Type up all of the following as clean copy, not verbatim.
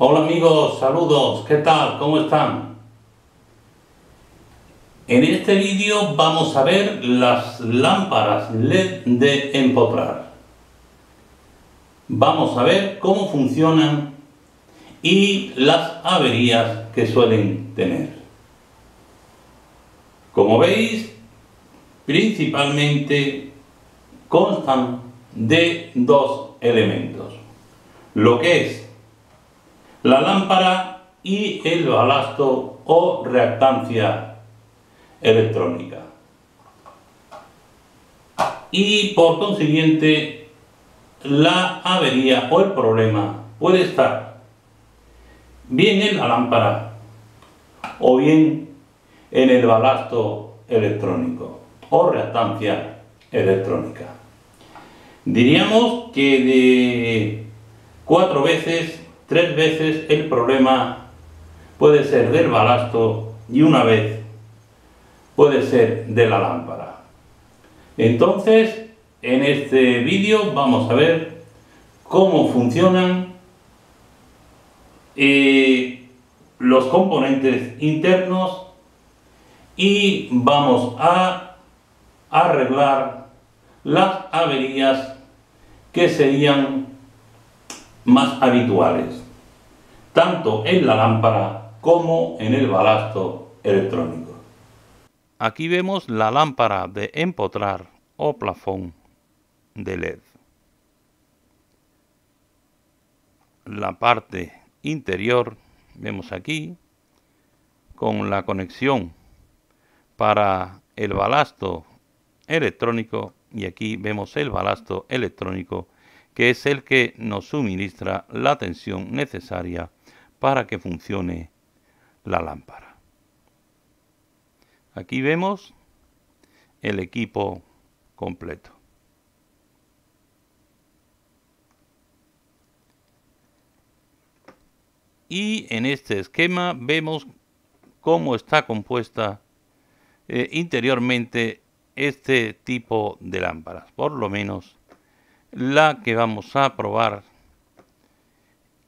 Hola amigos, saludos, ¿qué tal? ¿Cómo están? En este vídeo vamos a ver las lámparas LED de empotrar. Vamos a ver cómo funcionan y las averías que suelen tener. Como veis, principalmente constan de dos elementos, lo que es la lámpara y el balasto o reactancia electrónica. Y por consiguiente, la avería o el problema puede estar bien en la lámpara o bien en el balasto electrónico o reactancia electrónica. Diríamos que de 4 veces, 3 veces el problema puede ser del balasto y una vez puede ser de la lámpara. Entonces, en este vídeo vamos a ver cómo funcionan los componentes internos y vamos a arreglar las averías que serían más habituales, tanto en la lámpara como en el balasto electrónico. Aquí vemos la lámpara de empotrar o plafón de LED. La parte interior vemos aquí con la conexión para el balasto electrónico y aquí vemos el balasto electrónico, que es el que nos suministra la tensión necesaria para que funcione la lámpara. Aquí vemos el equipo completo. Y en este esquema vemos cómo está compuesta interiormente este tipo de lámparas, por lo menos la que vamos a probar,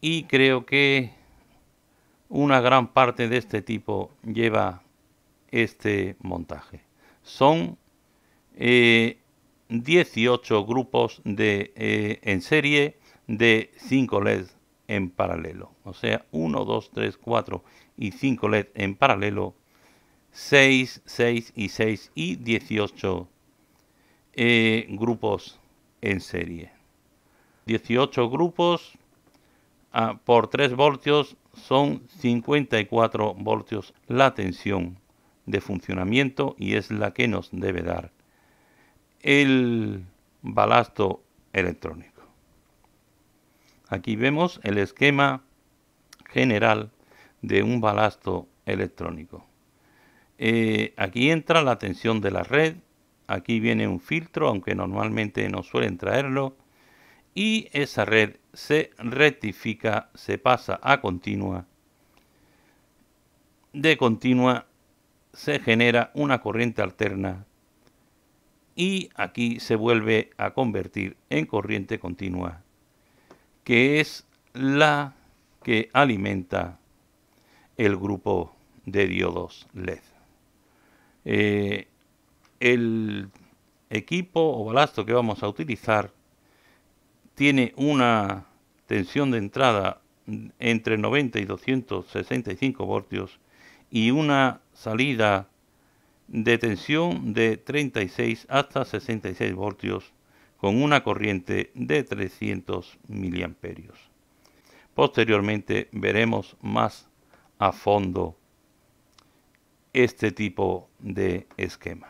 y creo que una gran parte de este tipo lleva este montaje. Son 18 grupos en serie de 5 LED en paralelo, o sea 1, 2, 3, 4 y 5 LED en paralelo, 6, 6 y 6 y 18 grupos en serie. 18 grupos por 3 voltios son 54 voltios la tensión de funcionamiento, y es la que nos debe dar el balasto electrónico. Aquí vemos el esquema general de un balasto electrónico. Aquí entra la tensión de la red, aquí viene un filtro, aunque normalmente no suelen traerlo, y esa red se rectifica, se pasa a continua. De continua se genera una corriente alterna y aquí se vuelve a convertir en corriente continua, que es la que alimenta el grupo de diodos LED. El equipo o balasto que vamos a utilizar tiene una tensión de entrada entre 90 y 265 voltios y una salida de tensión de 36 hasta 66 voltios con una corriente de 300 miliamperios. Posteriormente veremos más a fondo este tipo de esquema.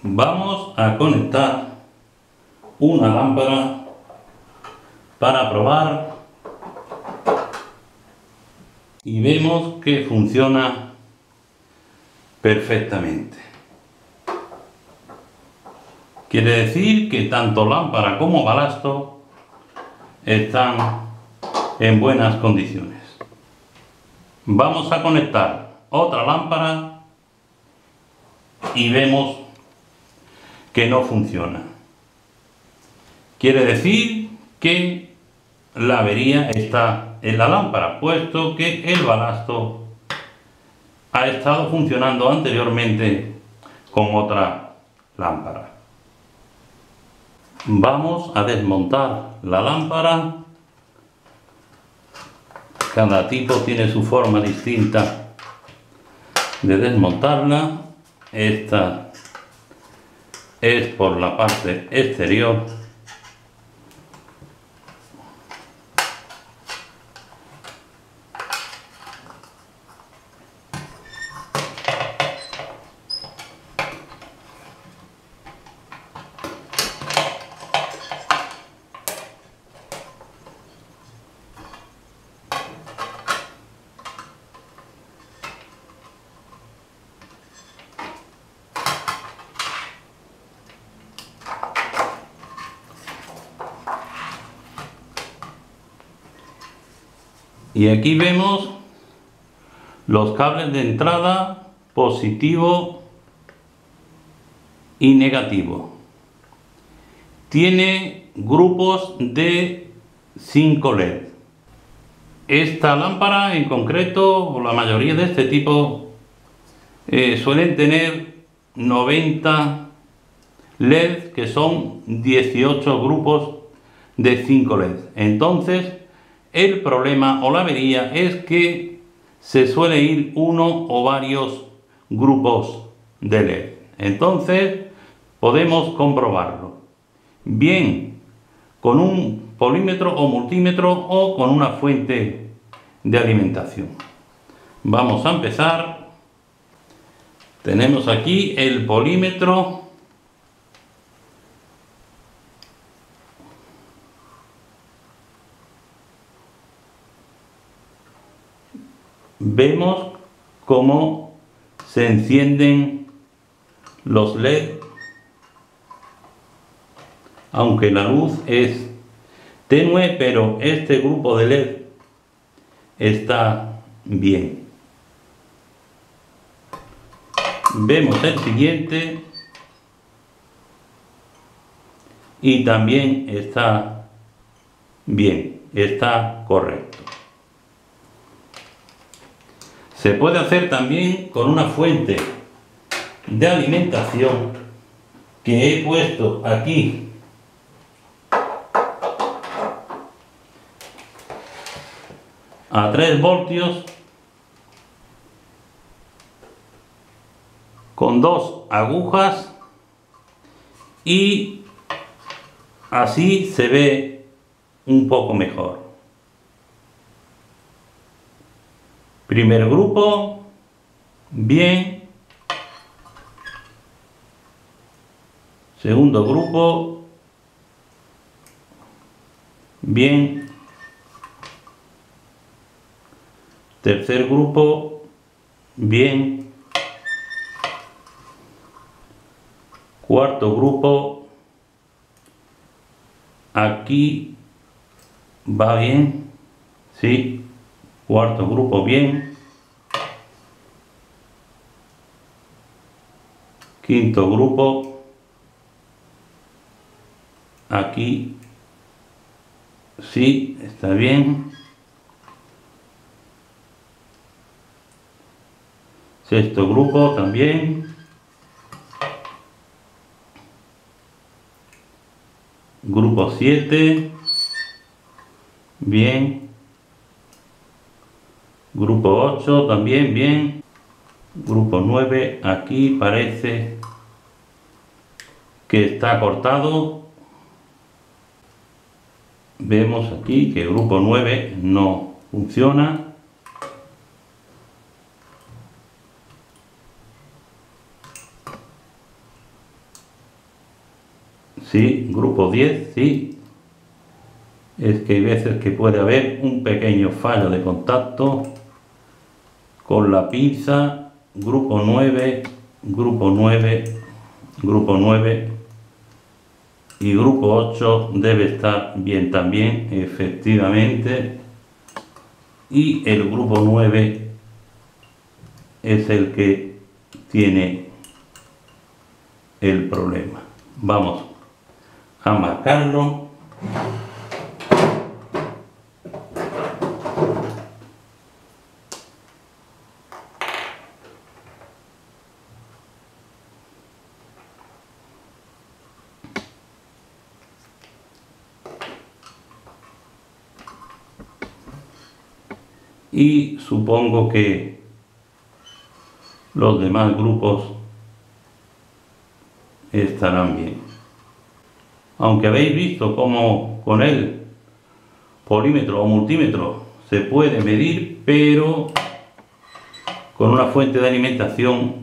Vamos a conectar una lámpara para probar y vemos que funciona perfectamente. Quiere decir que tanto lámpara como balasto están en buenas condiciones. Vamos a conectar otra lámpara y vemos que no funciona. Quiere decir que la avería está en la lámpara, puesto que el balasto ha estado funcionando anteriormente con otra lámpara. Vamos a desmontar la lámpara. Cada tipo tiene su forma distinta de desmontarla. Esta es por la parte exterior. Y aquí vemos los cables de entrada positivo y negativo. Tiene grupos de 5 LED. Esta lámpara en concreto, o la mayoría de este tipo, suelen tener 90 LED, que son 18 grupos de 5 LED. Entonces, el problema o la avería es que se suele ir uno o varios grupos de LED. Entonces podemos comprobarlo bien con un polímetro o multímetro o con una fuente de alimentación. Vamos a empezar. Tenemos aquí el polímetro. Vemos cómo se encienden los LED, aunque la luz es tenue, pero este grupo de LED está bien. Vemos el siguiente y también está bien, está correcto. Se puede hacer también con una fuente de alimentación que he puesto aquí a 3 voltios con 2 agujas, y así se ve un poco mejor. Primer grupo, bien. Segundo grupo, bien. Tercer grupo, bien. Cuarto grupo, aquí va bien, sí. Cuarto grupo, bien. Quinto grupo, aquí sí, está bien. Sexto grupo también. Grupo 7, bien. Grupo 8 también, bien. Grupo 9, aquí parece que está cortado. Vemos aquí que el grupo 9 no funciona. Sí, grupo 10, sí. Es que hay veces que puede haber un pequeño fallo de contacto con la pinza. Grupo 9, grupo 9, grupo 9 y grupo 8 debe estar bien también, efectivamente. Y el grupo 9 es el que tiene el problema. Vamos a marcarlo. y supongo que los demás grupos estarán bien. Aunque habéis visto cómo con el polímetro o multímetro se puede medir, pero con una fuente de alimentación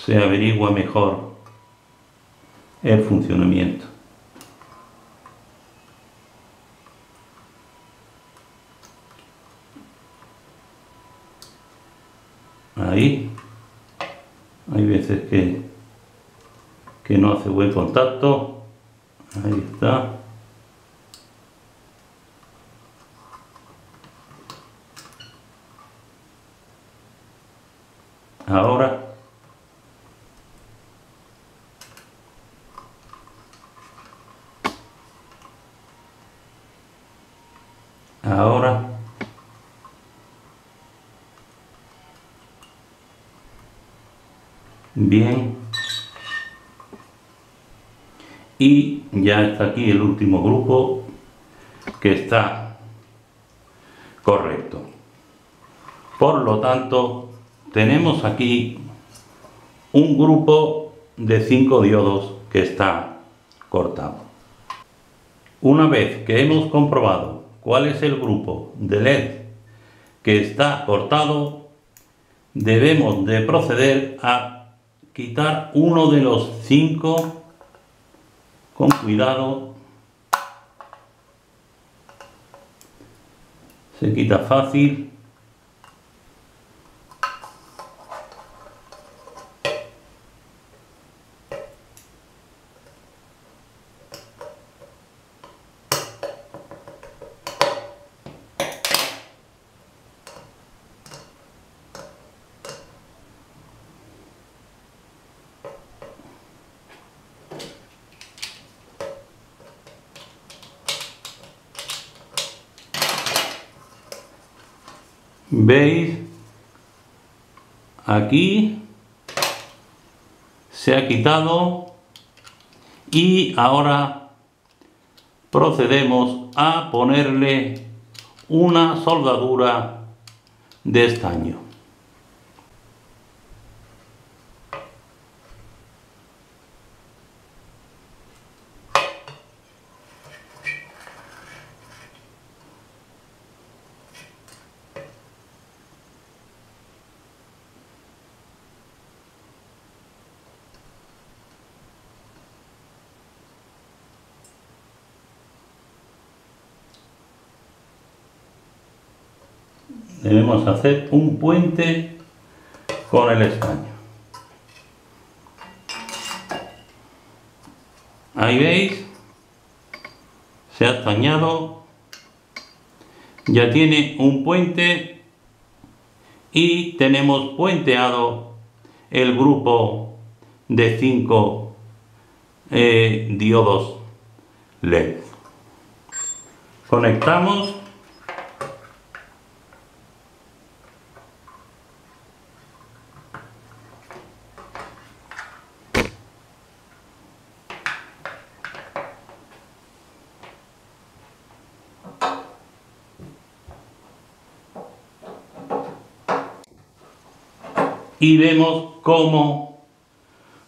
se averigua mejor el funcionamiento. Ahí hay veces que no hace buen contacto. Ahí está. Ahora bien, y ya está aquí el último grupo que está correcto. Por lo tanto, tenemos aquí un grupo de 5 diodos que está cortado. Una vez que hemos comprobado cuál es el grupo de LED que está cortado, debemos de proceder a quitar uno de los 5 con cuidado. Se quita fácil. ¿Veis? Aquí se ha quitado y ahora procedemos a ponerle una soldadura de estaño. Debemos hacer un puente con el estaño. Ahí veis, se ha estañado, ya tiene un puente y tenemos puenteado el grupo de 5 diodos LED. Conectamos. Y vemos cómo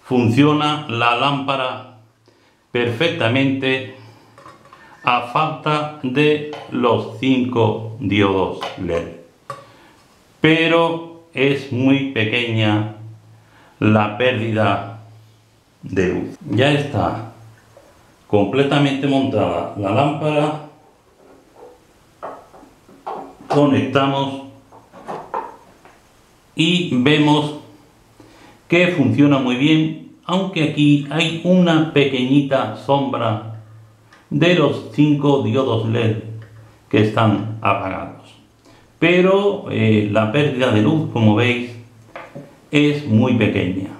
funciona la lámpara perfectamente a falta de los 5 diodos LED. Pero es muy pequeña la pérdida de luz. Ya está completamente montada la lámpara. Conectamos y vemos que funciona muy bien, aunque aquí hay una pequeñita sombra de los 5 diodos LED que están apagados. Pero la pérdida de luz, como veis, es muy pequeña.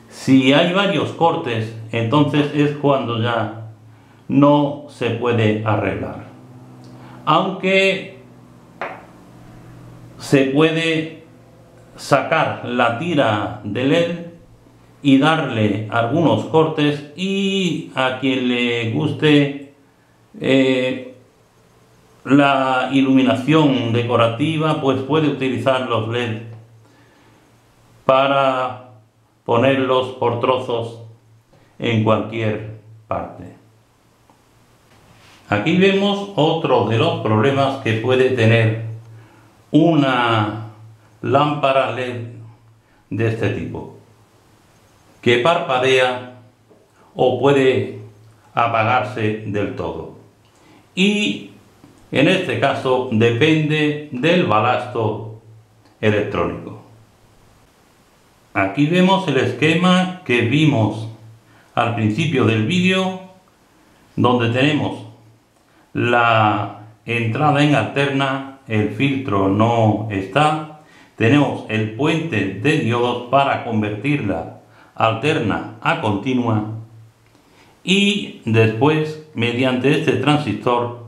Si hay varios cortes, entonces es cuando ya no se puede arreglar. Aunque se puede sacar la tira de LED y darle algunos cortes, y a quien le guste la iluminación decorativa, pues puede utilizar los LED para ponerlos por trozos en cualquier parte. Aquí vemos otro de los problemas que puede tener una lámpara LED de este tipo, que parpadea o puede apagarse del todo, y en este caso depende del balasto electrónico. Aquí vemos el esquema que vimos al principio del vídeo, donde tenemos la entrada en alterna, el filtro no está, tenemos el puente de diodos para convertirla alterna a continua, y después mediante este transistor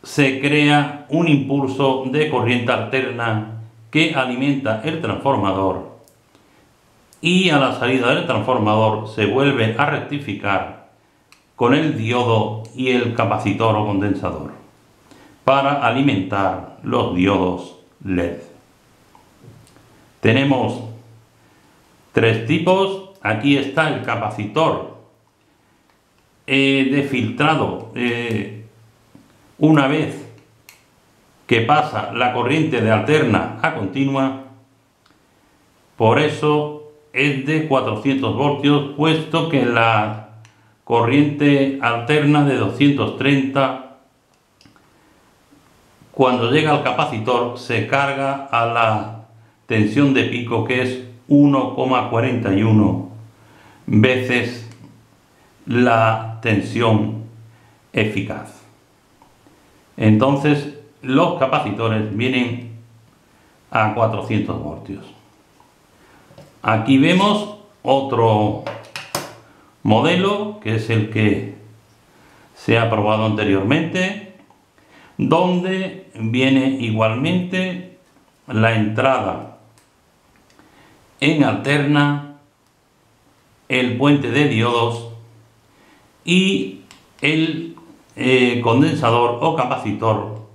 se crea un impulso de corriente alterna que alimenta el transformador, y a la salida del transformador se vuelve a rectificar con el diodo y el capacitor o condensador para alimentar los diodos LED. Tenemos tres tipos. Aquí está el capacitor de filtrado una vez que pasa la corriente de alterna a continua, por eso es de 400 voltios, puesto que la corriente alterna de 230, cuando llega al capacitor, se carga a la tensión de pico, que es 1,41 veces la tensión eficaz. Entonces los capacitores vienen a 400 voltios. Aquí vemos otro modelo, que es el que se ha probado anteriormente, donde viene igualmente la entrada en alterna, el puente de diodos y el condensador o capacitor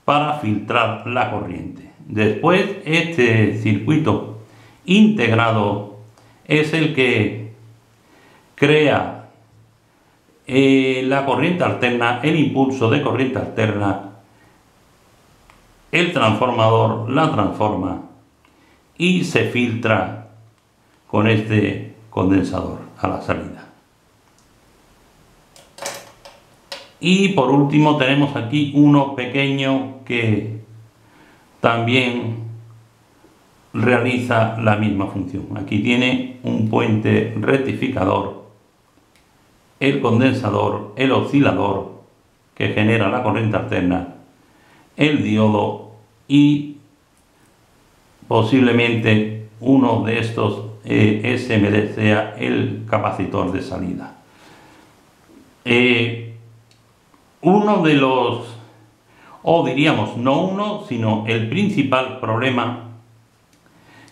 para filtrar la corriente. Después, este circuito integrado es el que crea la corriente alterna, el impulso de corriente alterna, el transformador la transforma y se filtra con este condensador a la salida. Y por último tenemos aquí uno pequeño que también realiza la misma función. Aquí tiene un puente rectificador, el condensador, el oscilador que genera la corriente alterna, el diodo y posiblemente uno de estos SMD sea el capacitor de salida. Uno de los, o diríamos no uno, sino el principal problema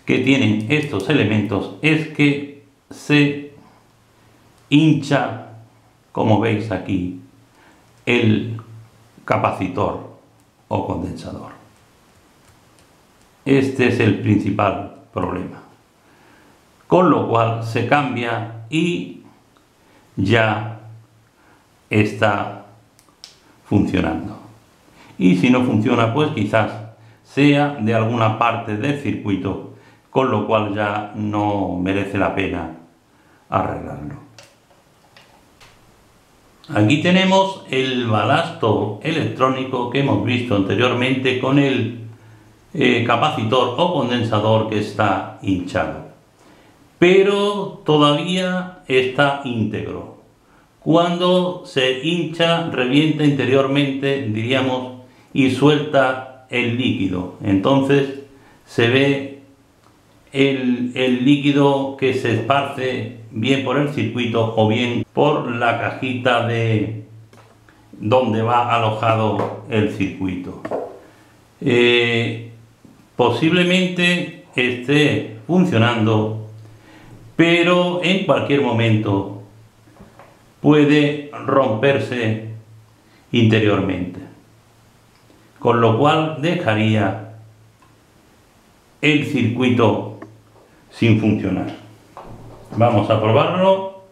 que tienen estos elementos es que se hincha, como veis aquí, el capacitor o condensador. Este es el principal problema, con lo cual se cambia y ya está funcionando. Y si no funciona, pues quizás sea de alguna parte del circuito, con lo cual ya no merece la pena arreglarlo. Aquí tenemos el balasto electrónico que hemos visto anteriormente con el capacitor o condensador que está hinchado, pero todavía está íntegro. Cuando se hincha, revienta interiormente, diríamos, y suelta el líquido. Entonces se ve el líquido que se esparce bien por el circuito o bien por la cajita de donde va alojado el circuito. Posiblemente esté funcionando, pero en cualquier momento puede romperse interiormente. con lo cual dejaría el circuito sin funcionar. Vamos a probarlo.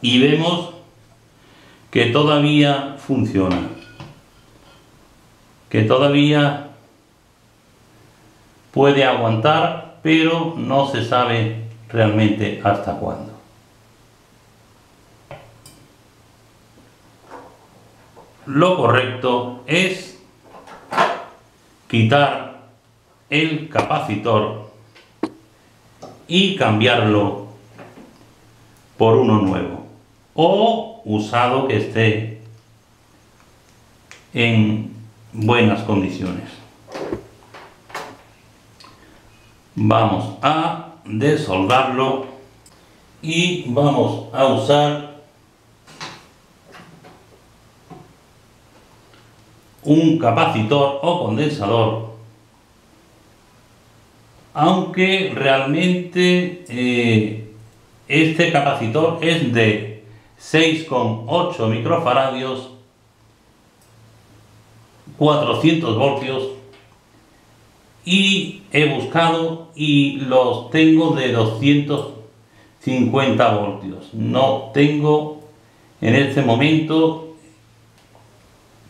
Y vemos que todavía funciona, que todavía puede aguantar, pero no se sabe realmente hasta cuándo. Lo correcto es quitar el capacitor y cambiarlo por uno nuevo o usado que esté en buenas condiciones. Vamos a desoldarlo y vamos a usar un capacitor o condensador, aunque realmente este capacitor es de 6,8 microfaradios, 400 voltios, y he buscado y los tengo de 250 voltios. No tengo en este momento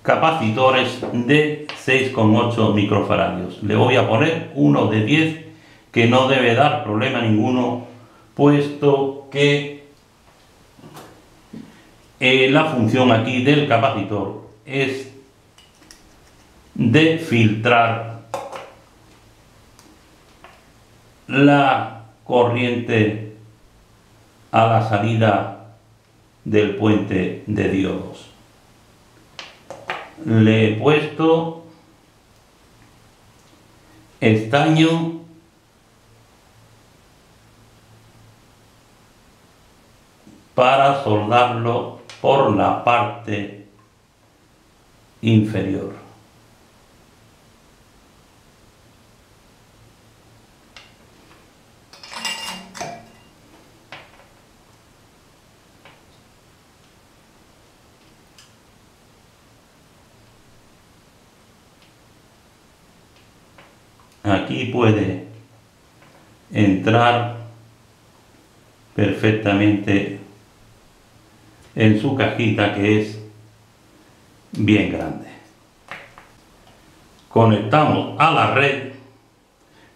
capacitores de 6,8 microfaradios. Le voy a poner uno de 10, que no debe dar problema ninguno, puesto que la función aquí del capacitor es de filtrar la corriente a la salida del puente de diodos. Le he puesto estaño para soldarlo por la parte inferior. Aquí puede entrar perfectamente en su cajita, que es bien grande. Conectamos a la red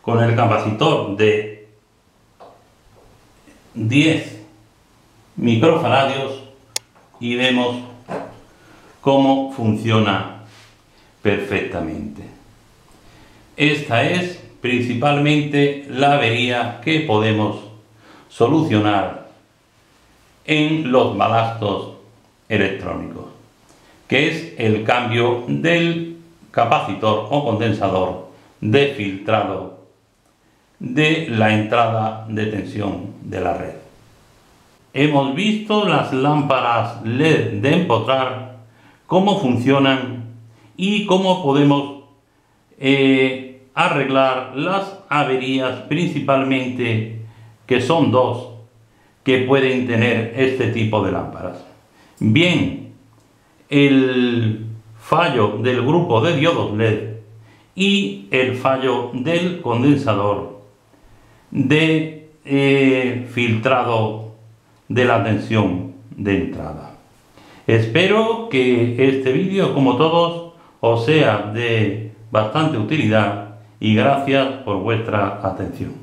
con el capacitor de 10 microfaradios y vemos cómo funciona perfectamente. Esta es principalmente la avería que podemos solucionar en los balastos electrónicos, que es el cambio del capacitor o condensador de filtrado de la entrada de tensión de la red. Hemos visto las lámparas LED de empotrar, cómo funcionan y cómo podemos arreglar las averías, principalmente, que son dos, que pueden tener este tipo de lámparas. Bien, el fallo del grupo de diodos LED y el fallo del condensador de filtrado de la tensión de entrada. Espero que este vídeo, como todos, os sea de bastante utilidad y gracias por vuestra atención.